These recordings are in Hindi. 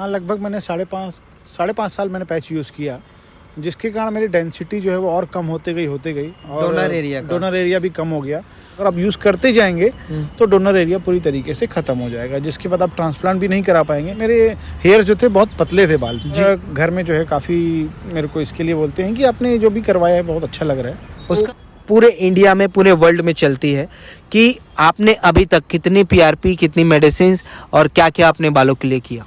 हाँ, लगभग मैंने साढ़े पाँच साल मैंने पैच यूज़ किया, जिसके कारण मेरी डेंसिटी जो है वो और कम होते गई और डोनर एरिया भी कम हो गया। अगर आप यूज़ करते जाएंगे तो डोनर एरिया पूरी तरीके से ख़त्म हो जाएगा, जिसके बाद आप ट्रांसप्लांट भी नहीं करा पाएंगे। मेरे हेयर जो थे बहुत पतले थे बाल, घर में जो है काफ़ी मेरे को इसके लिए बोलते हैं कि आपने जो भी करवाया है बहुत अच्छा लग रहा है। उसका पूरे इंडिया में, पूरे वर्ल्ड में चलती है कि आपने अभी तक कितनी PRP, कितनी मेडिसिन और क्या क्या आपने बालों के लिए किया।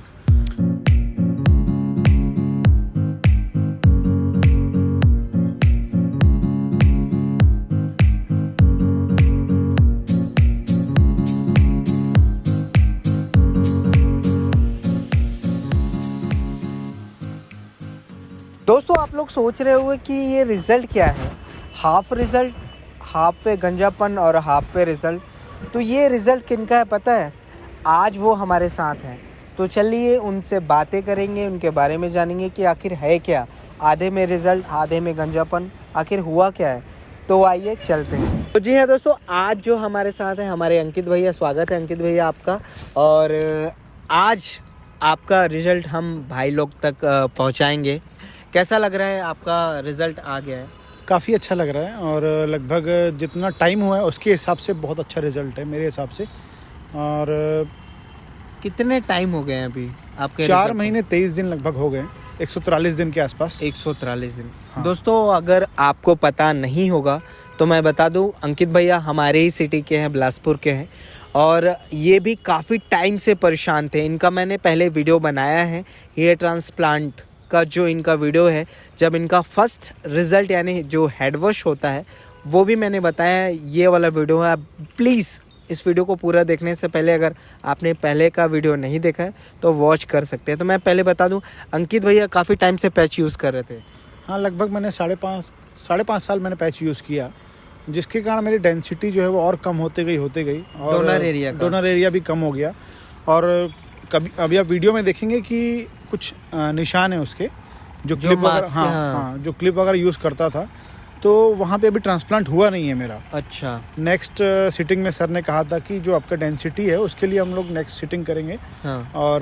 दोस्तों, आप लोग सोच रहे होंगे कि ये रिज़ल्ट क्या है, हाफ रिज़ल्ट, हाफ पे गंजापन और हाफ पे रिज़ल्ट। तो ये रिज़ल्ट किनका है पता है? आज वो हमारे साथ हैं, तो चलिए उनसे बातें करेंगे, उनके बारे में जानेंगे कि आखिर है क्या, आधे में रिज़ल्ट आधे में गंजापन, आखिर हुआ क्या है। तो आइए चलते हैं। तो जी हाँ दोस्तों, आज जो हमारे साथ हैं हमारे अंकित भैया। स्वागत है अंकित भैया आपका। और आज आपका रिज़ल्ट हम भाई लोग तक पहुँचाएँगे। कैसा लग रहा है? आपका रिज़ल्ट आ गया है। काफ़ी अच्छा लग रहा है और लगभग जितना टाइम हुआ है उसके हिसाब से बहुत अच्छा रिज़ल्ट है मेरे हिसाब से। और कितने टाइम हो गए हैं अभी आपके? 4 महीने 23 दिन लगभग हो गए, 143 दिन के आसपास। 143 दिन। हाँ। दोस्तों, अगर आपको पता नहीं होगा तो मैं बता दूं, अंकित भैया हमारे ही सिटी के हैं, बिलासपुर के हैं, और ये भी काफ़ी टाइम से परेशान थे। इनका मैंने पहले वीडियो बनाया है, हेयर ट्रांसप्लांट का जो इनका वीडियो है, जब इनका फर्स्ट रिज़ल्ट यानी जो हेड वॉश होता है वो भी मैंने बताया है। ये वाला वीडियो है। आप प्लीज़ इस वीडियो को पूरा देखने से पहले अगर आपने पहले का वीडियो नहीं देखा है तो वॉच कर सकते हैं। तो मैं पहले बता दूं, अंकित भैया काफ़ी टाइम से पैच यूज़ कर रहे थे। हाँ, लगभग मैंने साढ़े पाँच साल मैंने पैच यूज़ किया, जिसके कारण मेरी डेंसिटी जो है वो और कम होते गई और डोनर एरिया भी कम हो गया। और कभी अभी आप वीडियो में देखेंगे कि कुछ निशान है उसके, जो क्लिप वगैरह जो क्लिप वगैरह यूज़ करता था, तो वहाँ पे अभी ट्रांसप्लांट हुआ नहीं है मेरा। अच्छा। नेक्स्ट सिटिंग में सर ने कहा था कि जो आपका डेंसिटी है उसके लिए हम लोग नेक्स्ट सिटिंग करेंगे। हाँ। और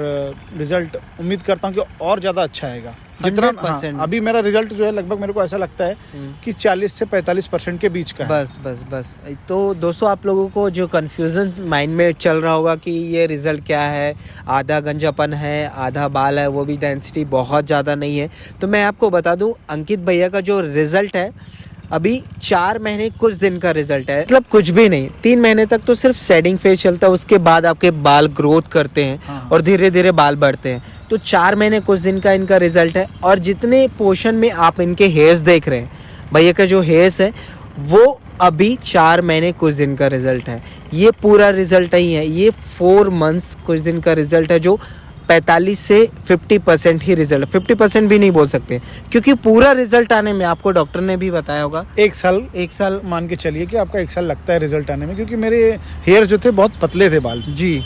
रिज़ल्ट उम्मीद करता हूँ कि और ज़्यादा अच्छा आएगा। जितना अभी मेरा रिजल्ट जो है लगभग मेरे को ऐसा लगता है कि 40 से 45% के बीच का है। बस। तो दोस्तों, आप लोगों को जो कंफ्यूजन माइंड में चल रहा होगा कि ये रिज़ल्ट क्या है, आधा गंजापन है, आधा बाल है, वो भी डेंसिटी बहुत ज़्यादा नहीं है, तो मैं आपको बता दूं, अंकित भैया का जो रिज़ल्ट है अभी 4 महीने कुछ दिन का रिजल्ट है। मतलब कुछ भी नहीं, 3 महीने तक तो सिर्फ शेडिंग फेज चलता है, उसके बाद आपके बाल ग्रोथ करते हैं और धीरे धीरे बाल बढ़ते हैं। तो 4 महीने कुछ दिन का इनका रिजल्ट है। और जितने पोर्शन में आप इनके हेयर्स देख रहे हैं, भैया का जो हेयर्स है वो अभी 4 महीने कुछ दिन का रिजल्ट है। ये पूरा रिजल्ट नहीं है, ये 4 मंथ्स कुछ दिन का रिजल्ट है, जो 45 से 50% ही रिजल्ट, 50% भी नहीं बोल सकते, क्योंकि पूरा रिजल्ट आने में आपको डॉक्टर ने भी बताया होगा 1 साल मान के चलिए कि आपका 1 साल लगता है रिजल्ट आने में, क्योंकि मेरे हेयर जो थे बहुत पतले थे बाल जी,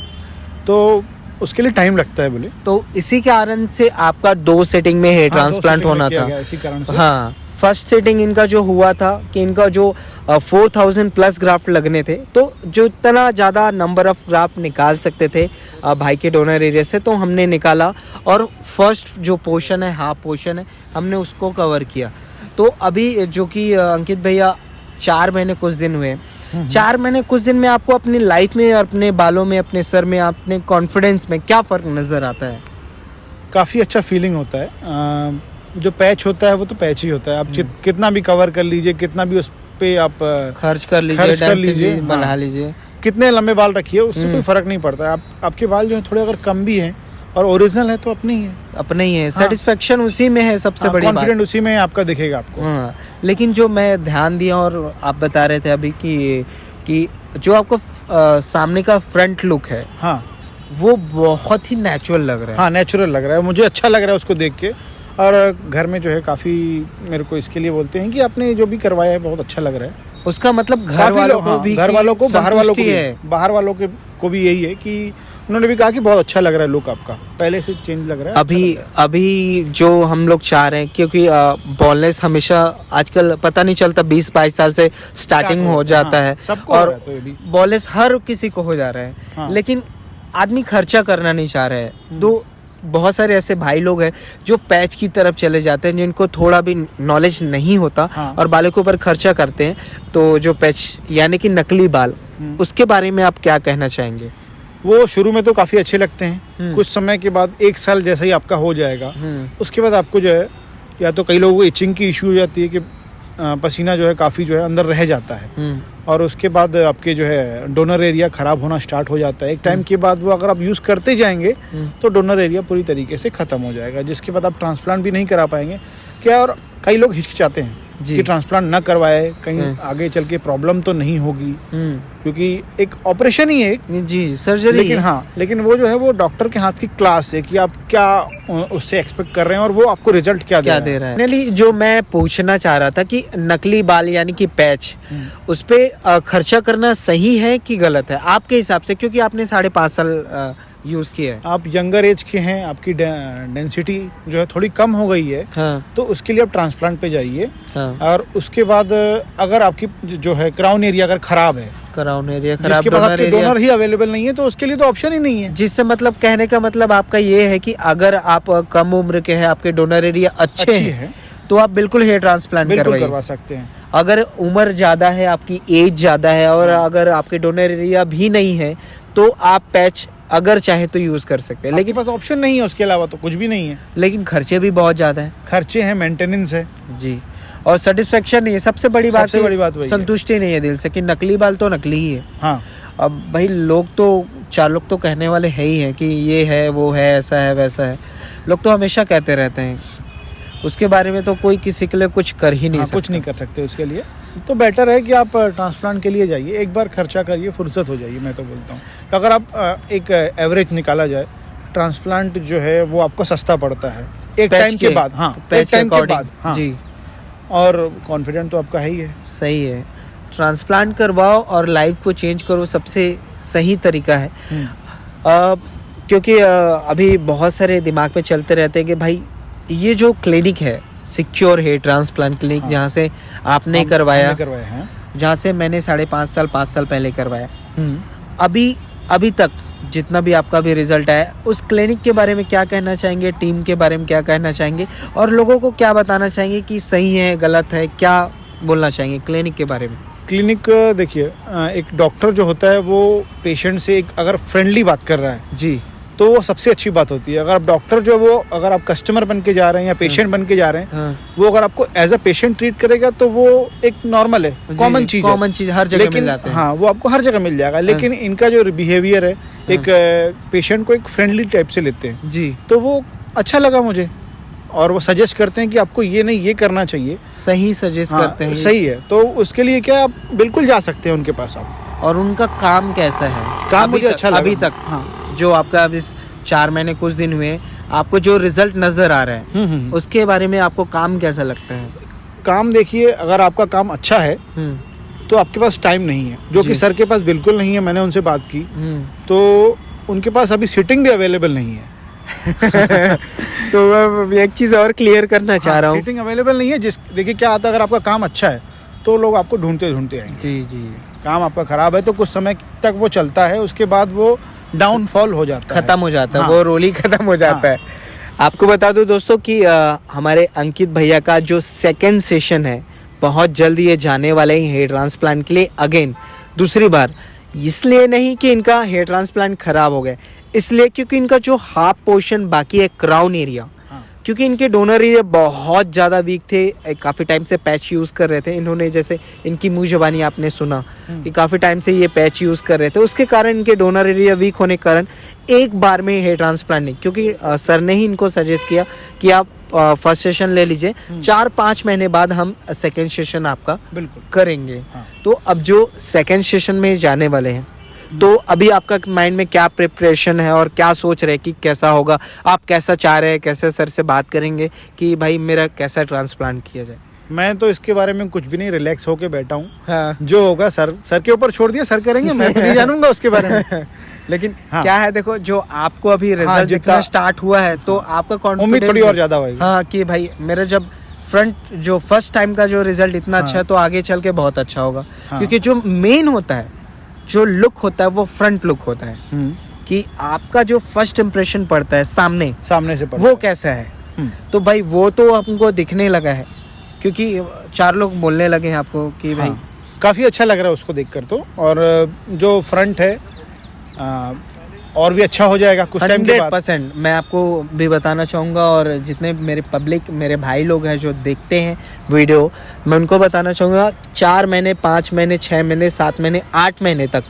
तो उसके लिए टाइम लगता है बोले। तो इसी कारण से आपका 2 सेटिंग में हेयर ट्रांसप्लांट होना था। इसी कारण से। हाँ, फर्स्ट सेटिंग इनका जो हुआ था कि इनका जो 4000 प्लस ग्राफ्ट लगने थे, तो जो इतना ज़्यादा नंबर ऑफ ग्राफ्ट निकाल सकते थे भाई के डोनर एरिया से, तो हमने निकाला और फर्स्ट जो पोर्शन है, हाफ पोर्शन है, हमने उसको कवर किया। तो अभी जो कि अंकित भैया 4 महीने कुछ दिन हुए, 4 महीने कुछ दिन में आपको अपनी लाइफ में, अपने बालों में, अपने सर में, अपने कॉन्फिडेंस में क्या फ़र्क नज़र आता है? काफ़ी अच्छा फीलिंग होता है। जो पैच होता है वो तो पैच ही होता है, आप कितना भी कवर कर लीजिए, कितना भी उस पे आप खर्च कर लीजिए, बढ़ा लीजिए, कितने लंबे बाल रखिए, उससे कोई फर्क नहीं पड़ता है। आपके बाल जो है थोड़े अगर कम भी हैं और ओरिजिनल है तो अपने ही है। सेटिस्फेक्शन उसी में है, सबसे बड़ी बात, कॉन्फिडेंट उसी में आपका दिखेगा आपको। हाँ, लेकिन जो मैं ध्यान दिया और आप बता रहे थे अभी कि जो आपको सामने का फ्रंट लुक है, हाँ, वो बहुत ही नेचुरल लग रहा है। हाँ, नेचुरल लग रहा है, मुझे अच्छा लग रहा है उसको देख के। और घर में जो है काफ़ी मेरे को इसके लिए बोलते हैं कि आपने जो भी करवाया है बहुत अच्छा लग रहा है। उसका मतलब घर वालों को भी, बाहर वालों को भी यही है कि उन्होंने भी कहा कि बहुत अच्छा लग रहा है लुक आपका, पहले से चेंज लग रहा है। अभी जो हम लोग चाह रहे हैं, क्योंकि बॉलनेस हमेशा आजकल पता नहीं चलता 20-22 साल से स्टार्टिंग हो जाता है, और बॉलनेस हर किसी को हो जा रहा है। लेकिन आदमी खर्चा करना नहीं चाह रहा है। बहुत सारे ऐसे भाई लोग हैं जो पैच की तरफ चले जाते हैं, जिनको थोड़ा भी नॉलेज नहीं होता और बालों के ऊपर खर्चा करते हैं। तो जो पैच यानी कि नकली बाल, उसके बारे में आप क्या कहना चाहेंगे? वो शुरू में तो काफ़ी अच्छे लगते हैं, कुछ समय के बाद 1 साल जैसा ही आपका हो जाएगा, उसके बाद आपको जो है या तो कई लोगों को इचिंग की इशू हो जाती है कि पसीना जो है काफ़ी जो है अंदर रह जाता है, और उसके बाद आपके जो है डोनर एरिया ख़राब होना स्टार्ट हो जाता है। एक टाइम के बाद वो अगर आप यूज़ करते जाएंगे तो डोनर एरिया पूरी तरीके से ख़त्म हो जाएगा, जिसके बाद आप ट्रांसप्लांट भी नहीं करा पाएंगे क्या। और कई लोग हिचकिचाते हैं कि ट्रांसप्लांट ना करवाए, कहीं आगे चल के प्रॉब्लम तो नहीं होगी, क्योंकि एक ऑपरेशन ही है जी, सर्जरी। लेकिन लेकिन वो जो है वो डॉक्टर के हाथ की क्लास है कि आप क्या उससे एक्सपेक्ट कर रहे हैं और वो आपको रिजल्ट क्या दे रहा है। फाइनली जो मैं पूछना चाह रहा था कि नकली बाल यानी कि पैच, उस पे खर्चा करना सही है कि गलत है आपके हिसाब से? क्योंकि आपने 5.5 साल यूज किया है, आप यंगर एज के हैं, आपकी डेंसिटी जो है थोड़ी कम हो गई है, तो उसके लिए आप ट्रांसप्लांट पे जाइए। और उसके बाद अगर आपकी जो है क्राउन एरिया अगर खराब है, क्राउन एरिया खराब, जिसके बाद आपके डोनर ही अवेलेबल नहीं है, तो उसके लिए तो ऑप्शन ही नहीं है। जिससे मतलब कहने का मतलब आपका ये है कि अगर आप कम उम्र के हैं, आपके डोनर एरिया अच्छे हैं, तो आप बिल्कुल हेयर ट्रांसप्लांट करवा सकते हैं। अगर उम्र ज्यादा है, आपकी एज ज्यादा है, और अगर आपके डोनर एरिया भी नहीं है, तो आप पैच अगर चाहे तो यूज कर सकते हैं, लेकिन पास ऑप्शन नहीं है, उसके अलावा तो कुछ भी नहीं है। लेकिन खर्चे भी बहुत ज्यादा है, खर्चे हैं, मेंटेनेंस है जी, और सेटिस्फेक्शन नहीं है। सबसे बड़ी बात वही संतुष्टि नहीं है दिल से कि नकली बाल तो नकली ही है। हाँ, अब भाई लोग तो 4 लोग तो कहने वाले है ही है कि ये है, वो है, ऐसा है, वैसा है, लोग तो हमेशा कहते रहते हैं। उसके बारे में तो कोई किसी के लिए कुछ कर ही नहीं सकता, कुछ नहीं कर सकते उसके लिए। तो बेटर है कि आप ट्रांसप्लांट के लिए जाइए, एक बार खर्चा करिए, फुर्सत हो जाइए। मैं तो बोलता हूँ अगर आप एक एवरेज निकाला जाए, ट्रांसप्लांट जो है वो आपको सस्ता पड़ता है एक टाइम के बाद। एक टाइम के बाद जी, और कॉन्फिडेंट तो आपका है ही है। सही है, ट्रांसप्लांट करवाओ और लाइफ को चेंज करो, सबसे सही तरीका है। क्योंकि अभी बहुत सारे दिमाग में चलते रहते हैं कि भाई ये जो क्लिनिक है, सिक्योर हेयर ट्रांसप्लांट क्लिनिक, जहाँ से आपने करवाया है, जहाँ से मैंने 5 साल पहले करवाया, अभी तक जितना भी आपका भी रिजल्ट आया, उस क्लिनिक के बारे में क्या कहना चाहेंगे? टीम के बारे में क्या कहना चाहेंगे? और लोगों को क्या बताना चाहेंगे कि सही है, गलत है, क्या बोलना चाहेंगे क्लिनिक के बारे में? क्लिनिक देखिए, एक डॉक्टर जो होता है वो पेशेंट से एक अगर फ्रेंडली बात कर रहा है जी, तो वो सबसे अच्छी बात होती है। अगर आप डॉक्टर जो वो अगर आप कस्टमर बन के जा रहे हैं या पेशेंट बन के जा रहे हैं, वो अगर आपको एज अ पेशेंट ट्रीट करेगा तो वो एक नॉर्मल है, कॉमन चीज हर जगह मिल जाता है। हाँ, वो आपको हर जगह मिल जाएगा, लेकिन इनका जो बिहेवियर है, एक पेशेंट को एक फ्रेंडली टाइप से लेते हैं जी, तो वो अच्छा लगा मुझे। और वो सजेस्ट करते हैं कि आपको ये नहीं, ये करना चाहिए, सही सजेस्ट करते हैं, सही है। तो उसके लिए क्या आप बिल्कुल जा सकते हैं उनके पास आप। और उनका काम कैसा है? काम मुझे अच्छा लगा अभी तक। जो आपका अभी 4 महीने कुछ दिन हुए, आपको जो रिजल्ट नजर आ रहा है, उसके बारे में आपको काम कैसा लगता है? काम देखिए, अगर आपका काम अच्छा है तो आपके पास टाइम नहीं है, जो कि सर के पास बिल्कुल नहीं है। मैंने उनसे बात की तो उनके पास अभी सीटिंग भी अवेलेबल नहीं है। तो मैं एक चीज और क्लियर करना चाह रहा हूँ, सीटिंग अवेलेबल नहीं है। देखिए क्या आता है, अगर आपका काम अच्छा है तो लोग आपको ढूंढते आएंगे। जी जी, काम आपका खराब है तो कुछ समय तक वो चलता है, उसके बाद वो डाउनफॉल हो जाता है, खत्म हो जाता है, वो रोल ही खत्म हो जाता है। आपको बता दूं दोस्तों कि हमारे अंकित भैया का जो 2nd सेशन है, बहुत जल्द ये जाने वाले हैं हेयर ट्रांसप्लांट के लिए अगेन, दूसरी बार। इसलिए नहीं कि इनका हेयर ट्रांसप्लांट खराब हो गया, इसलिए क्योंकि इनका जो हाफ पोर्शन बाकी है, क्राउन एरिया, क्योंकि इनके डोनर एरिया बहुत ज़्यादा वीक थे, काफ़ी टाइम से पैच यूज़ कर रहे थे इन्होंने। जैसे इनकी मुँह ज़बानी आपने सुना कि काफ़ी टाइम से ये पैच यूज़ कर रहे थे, उसके कारण इनके डोनर एरिया वीक होने के कारण एक बार में हेयर ट्रांसप्लांट नहीं, क्योंकि सर ने ही इनको सजेस्ट किया कि आप फर्स्ट सेशन ले लीजिए, 4-5 महीने बाद हम 2nd सेशन आपका बिल्कुल करेंगे। तो अब जो 2nd सेशन में जाने वाले हैं, तो अभी आपका माइंड में क्या प्रिपरेशन है और क्या सोच रहे हैं कि कैसा होगा? आप कैसा चाह रहे हैं, कैसे सर से बात करेंगे कि भाई मेरा कैसा ट्रांसप्लांट किया जाए? मैं तो इसके बारे में कुछ भी नहीं, रिलैक्स होके बैठा हूँ। जो होगा सर के ऊपर छोड़ दिया, सर करेंगे, मैं तो नहीं जानूंगा उसके बारे में। लेकिन क्या है, देखो जो आपको अभी रिजल्ट दिखना स्टार्ट हुआ है, तो आपका कॉन्फिडेंस उम्मीद थोड़ी और ज्यादा होगी। हाँ, कि भाई मेरा जब जो फर्स्ट टाइम का जो रिजल्ट इतना अच्छा है, तो आगे चल के बहुत अच्छा होगा। क्योंकि जो मेन होता है, जो लुक होता है, वो फ्रंट लुक होता है। कि आपका जो फर्स्ट इम्प्रेशन पड़ता है सामने से वो कैसा है। तो भाई वो तो हमको दिखने लगा है, क्योंकि 4 लोग बोलने लगे हैं आपको कि भाई काफ़ी अच्छा लग रहा है उसको देखकर तो। और जो फ्रंट है और भी अच्छा हो जाएगा कुछ टाइम के बाद। 100% मैं आपको भी बताना चाहूँगा, और जितने मेरे पब्लिक मेरे भाई लोग हैं जो देखते हैं वीडियो, मैं उनको बताना चाहूँगा 4 महीने 5 महीने 6 महीने 7 महीने 8 महीने तक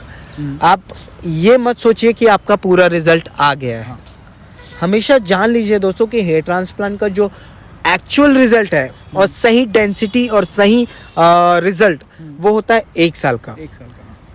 आप ये मत सोचिए कि आपका पूरा रिजल्ट आ गया है। हमेशा जान लीजिए दोस्तों कि हेयर ट्रांसप्लांट का जो एक्चुअल रिजल्ट है और सही डेंसिटी और सही रिजल्ट वो होता है 1 साल का।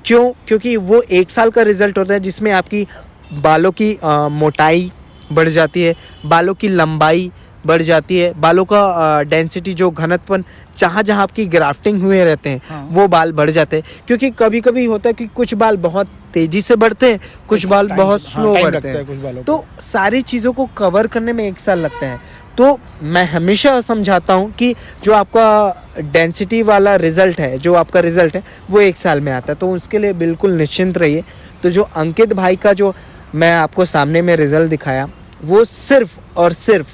क्यों? क्योंकि वो 1 साल का रिजल्ट होता है जिसमें आपकी बालों की मोटाई बढ़ जाती है, बालों की लंबाई बढ़ जाती है, बालों का डेंसिटी जो घनत्वन जहाँ जहाँ आपकी ग्राफ्टिंग हुए रहते हैं वो बाल बढ़ जाते हैं। क्योंकि कभी कभी होता है कि कुछ बाल बहुत तेजी से बढ़ते हैं, कुछ बाल बहुत स्लो बढ़ते हैं, तो सारी चीज़ों को कवर करने में 1 साल लगता है। तो मैं हमेशा समझाता हूँ कि जो आपका डेंसिटी वाला रिज़ल्ट है, जो आपका रिज़ल्ट है वो 1 साल में आता है, तो उसके लिए बिल्कुल निश्चिंत रहिए। तो जो अंकित भाई का जो मैं आपको सामने में रिज़ल्ट दिखाया वो सिर्फ और सिर्फ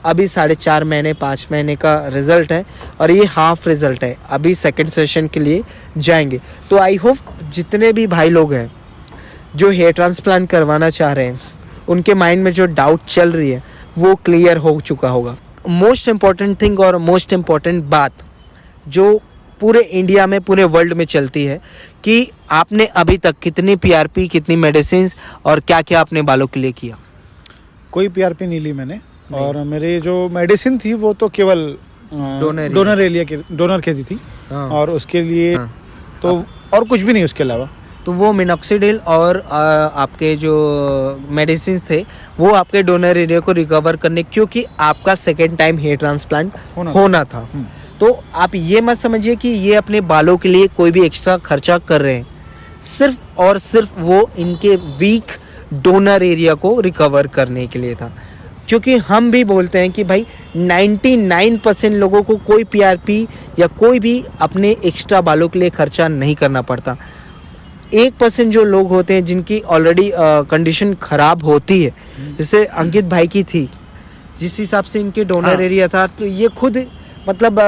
अभी 4.5 महीने 5 महीने का रिज़ल्ट है, और ये हाफ रिज़ल्ट है। अभी सेकंड सेशन के लिए जाएंगे। तो आई होप जितने भी भाई लोग हैं जो हेयर ट्रांसप्लांट करवाना चाह रहे हैं, उनके माइंड में जो डाउट चल रही है वो क्लियर हो चुका होगा। मोस्ट इम्पॉर्टेंट थिंग और मोस्ट इम्पॉर्टेंट बात जो पूरे इंडिया में पूरे वर्ल्ड में चलती है कि आपने अभी तक कितनी PRP, कितनी मेडिसिन और क्या क्या आपने बालों के लिए किया? कोई PRP नहीं ली मैंने, और मेरी जो मेडिसिन थी वो तो केवल डोनर के दी थी। और उसके लिए तो और कुछ भी नहीं उसके अलावा। तो वो मिनॉक्सिडिल और आपके जो मेडिसिन थे वो आपके डोनर एरिया को रिकवर करने, क्योंकि आपका सेकेंड टाइम हेयर ट्रांसप्लांट होना था। तो आप ये मत समझिए कि ये अपने बालों के लिए कोई भी एक्स्ट्रा खर्चा कर रहे हैं, सिर्फ और सिर्फ वो इनके वीक डोनर एरिया को रिकवर करने के लिए था। क्योंकि हम भी बोलते हैं कि भाई 99% लोगों को कोई PRP या कोई भी अपने एक्स्ट्रा बालों के लिए खर्चा नहीं करना पड़ता। 1% जो लोग होते हैं जिनकी ऑलरेडी कंडीशन ख़राब होती है, जैसे अंकित भाई की थी, जिस हिसाब से इनके डोनर एरिया था, तो ये खुद मतलब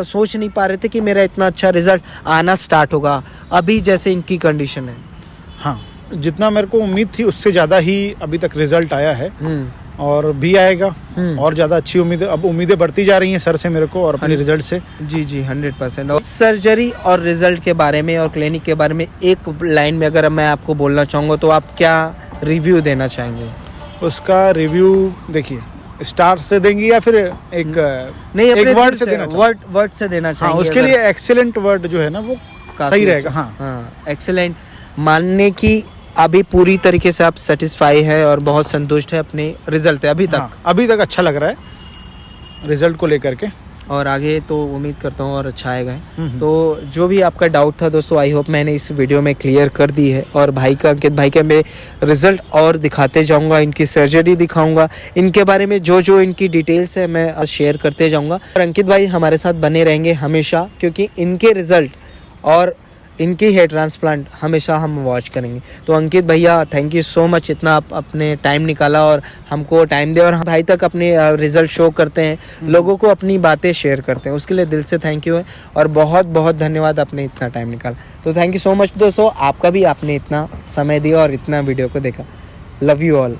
सोच नहीं पा रहे थे कि मेरा इतना अच्छा रिजल्ट आना स्टार्ट होगा अभी जैसे इनकी कंडीशन है। हाँ, जितना मेरे को उम्मीद थी उससे ज़्यादा ही अभी तक रिजल्ट आया है, और भी आएगा। और ज़्यादा अच्छी उम्मीदें बढ़ती जा रही हैं सर से मेरे को और अपने रिजल्ट से। जी 100%। और सर्जरी और रिजल्ट के बारे में और क्लिनिक के बारे में एक लाइन में अगर मैं आपको बोलना चाहूँगा तो आप क्या रिव्यू देना चाहेंगे? उसका रिव्यू देखिए, स्टार से देंगे या फिर एक वर्ड से देना? वर्ड से देना चाहिए। उसके लिए एक्सीलेंट वर्ड जो है ना वो सही रहेगा। हाँ, एक्सीलेंट मानने की अभी पूरी तरीके से आप सेटिस्फाई है और बहुत संतुष्ट है अपने रिजल्ट है अभी तक? अभी तक अच्छा लग रहा है रिजल्ट को लेकर के, और आगे तो उम्मीद करता हूँ और अच्छा आएगा। तो जो भी आपका डाउट था दोस्तों, आई होप मैंने इस वीडियो में क्लियर कर दी है। और भाई का, अंकित भाई का मैं रिजल्ट और दिखाते जाऊंगा, इनकी सर्जरी दिखाऊंगा, इनके बारे में जो जो इनकी डिटेल्स है मैं शेयर करते जाऊंगा। और अंकित भाई हमारे साथ बने रहेंगे हमेशा, क्योंकि इनके रिजल्ट और इनकी हेयर ट्रांसप्लांट हमेशा हम वॉच करेंगे। तो अंकित भैया थैंक यू सो मच, इतना आप अपने टाइम निकाला और हमको टाइम दे और भाई तक अपने रिजल्ट शो करते हैं, लोगों को अपनी बातें शेयर करते हैं, उसके लिए दिल से थैंक यू है। और बहुत बहुत धन्यवाद आपने इतना टाइम निकाला। तो थैंक यू सो मच दोस्तों, आपका भी, आपने इतना समय दिया और इतना वीडियो को देखा। Love you all.